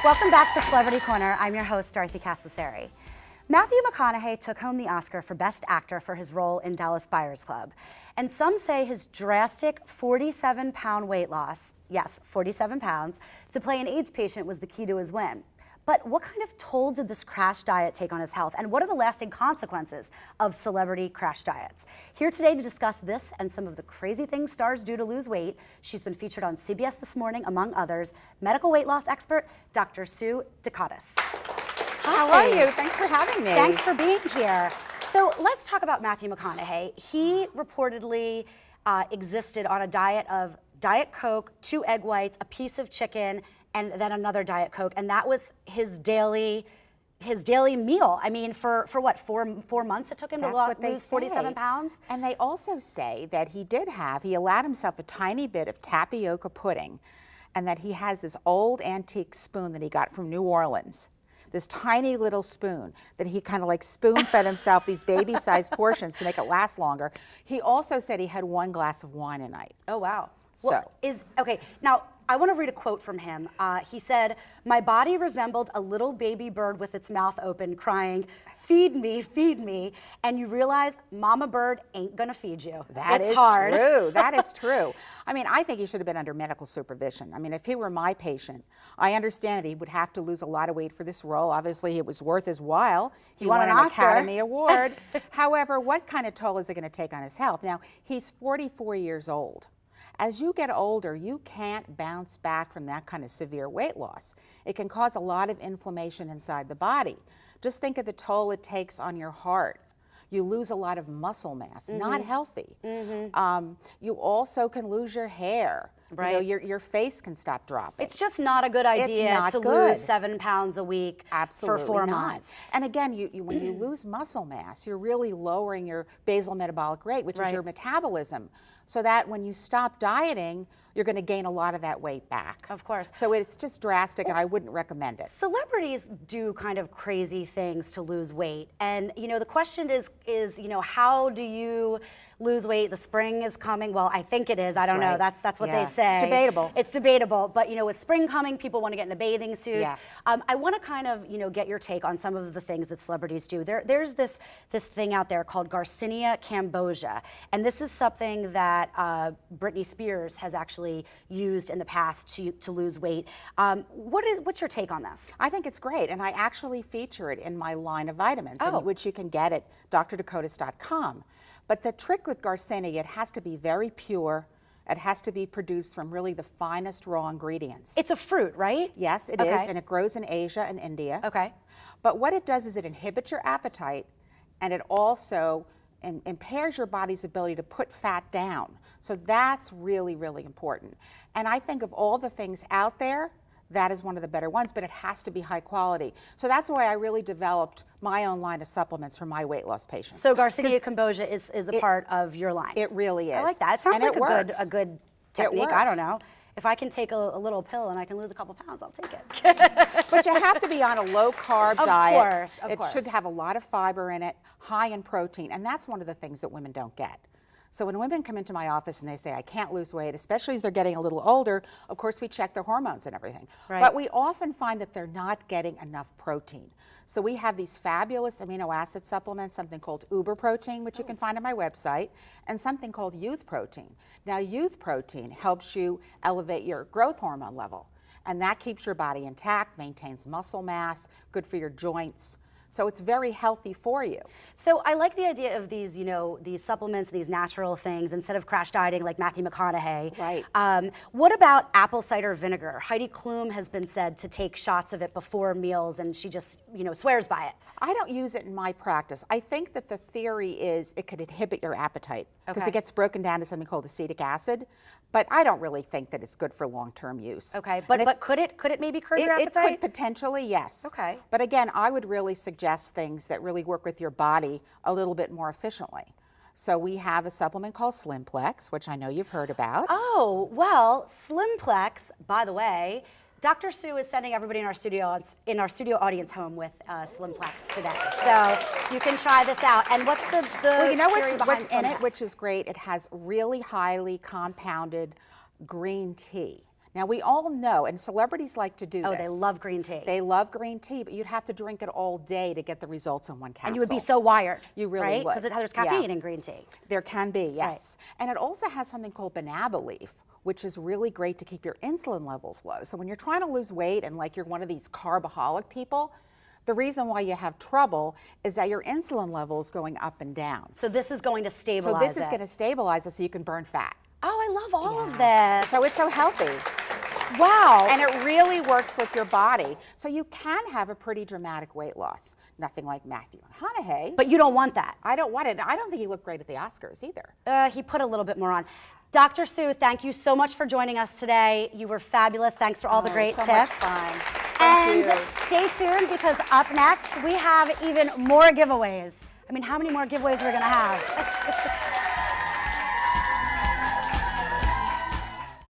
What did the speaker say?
Welcome back to Celebrity Corner. I'm your host, Dorothy Cascerceri. Matthew McConaughey took home the Oscar for Best Actor for his role in Dallas Buyers Club. And some say his drastic 47-pound weight loss, yes, 47 pounds, to play an AIDS patient was the key to his win. But what kind of toll did this crash diet take on his health, and what are the lasting consequences of celebrity crash diets? Here today to discuss this and some of the crazy things stars do to lose weight, she's been featured on CBS This Morning, among others, medical weight loss expert, Dr. Sue Decotiis. How are you? Thanks for having me. Thanks for being here. So let's talk about Matthew McConaughey. He reportedly existed on a diet of Diet Coke, 2 egg whites, a piece of chicken, and then another Diet Coke, and that was his daily meal. I mean, for what, four months it took him to lose 47 pounds? And they also say that he allowed himself a tiny bit of tapioca pudding, and that he has this old antique spoon that he got from New Orleans. This tiny little spoon that he kind of like spoon-fed himself these baby-sized portions to make it last longer. He also said he had 1 glass of wine a night. Oh, wow. So. Okay, now, I want to read a quote from him. He said, "My body resembled a little baby bird with its mouth open, crying, 'Feed me, feed me.' And you realize Mama Bird ain't gonna feed you." That is hard. True. That is true. I mean, I think he should have been under medical supervision. I mean, if he were my patient, I understand that he would have to lose a lot of weight for this role. Obviously, it was worth his while. He won an Academy Award. However, what kind of toll is it going to take on his health? Now, he's 44 years old. As you get older, you can't bounce back from that kind of severe weight loss. It can cause a lot of inflammation inside the body. Just think of the toll it takes on your heart. You lose a lot of muscle mass, not healthy. You also can lose your hair. Right. You know, your face can stop dropping. It's just not a good idea to lose 7 pounds a week for 4 months. And again, when you lose muscle mass, you're really lowering your basal metabolic rate, which is your metabolism, so that when you stop dieting, you're going to gain a lot of that weight back. Of course. So it's just drastic, and I wouldn't recommend it. Celebrities do kind of crazy things to lose weight. And, you know, the question is, you know, how do you lose weight? The spring is coming. Well, I think it is. I don't know. That's what they say. It's debatable. It's debatable. But, you know, with spring coming, people want to get into bathing suits. Yes. I want to kind of, you know, get your take on some of the things that celebrities do. There's this thing out there called Garcinia cambogia. And this is something that Britney Spears has actually used in the past to lose weight. What's your take on this? I think it's great, and I actually feature it in my line of vitamins, which you can get at drdecotiis.com. But the trick with Garcinia, it has to be very pure. It has to be produced from really the finest raw ingredients. It's a fruit, right? Yes, it is, and it grows in Asia and India. Okay. But what it does is it inhibits your appetite, and it also impairs your body's ability to put fat down. So that's really, really important. And I think of all the things out there, that is one of the better ones, but it has to be high quality. So that's why I really developed my own line of supplements for my weight loss patients. So Garcinia cambogia is a part of your line. It really is. I like that. It sounds like a good technique. It works. I don't know. If I can take a little pill and I can lose a couple pounds, I'll take it. But you have to be on a low-carb diet. Of course. It should have a lot of fiber in it, high in protein, and that's one of the things that women don't get. So when women come into my office and they say, I can't lose weight, especially as they're getting a little older, of course we check their hormones and everything. Right. But we often find that they're not getting enough protein. So we have these fabulous amino acid supplements, something called Uber Protein, which you can find on my website, and something called Youth Protein. Now Youth Protein helps you elevate your growth hormone level, and that keeps your body intact, maintains muscle mass, good for your joints. So it's very healthy for you. So I like the idea of these, you know, these supplements, these natural things, instead of crash dieting like Matthew McConaughey. Right. What about apple cider vinegar? Heidi Klum has been said to take shots of it before meals, and she just, you know, swears by it. I don't use it in my practice. I think that the theory is it could inhibit your appetite because it gets broken down to something called acetic acid. But I don't really think that it's good for long-term use. Okay, but could it maybe curb your appetite? It could potentially, yes. Okay. But again, I would really suggest things that really work with your body a little bit more efficiently. So we have a supplement called Slimplex, which I know you've heard about. Oh, well, Slimplex, by the way, Dr. Sue is sending everybody in our studio audience home with Slimplex today. So you can try this out. And what's the well, you know theory what's in Slimplex? it, which is great? It has really highly compounded green tea. Now, we all know, and celebrities like to do this. Oh, they love green tea. They love green tea, but you'd have to drink it all day to get the results in one capsule. And you would be so wired. You really right? would. Because there's caffeine in green tea. There can be, yes. Right. And it also has something called banana leaf, which is really great to keep your insulin levels low. So when you're trying to lose weight and like you're one of these carbaholic people, the reason why you have trouble is that your insulin level is going up and down. So this is going to stabilize So this is going to stabilize it so you can burn fat. Oh, I love all of this. So it's so healthy. Wow. And it really works with your body. So you can have a pretty dramatic weight loss. Nothing like Matthew McConaughey. But you don't want that. I don't want it. I don't think he looked great at the Oscars either. He put a little bit more on. Dr. Sue, thank you so much for joining us today. You were fabulous. Thanks for all the great tips. Much fun. And Thank you. stay tuned because up next we have even more giveaways. I mean, how many more giveaways are we going to have?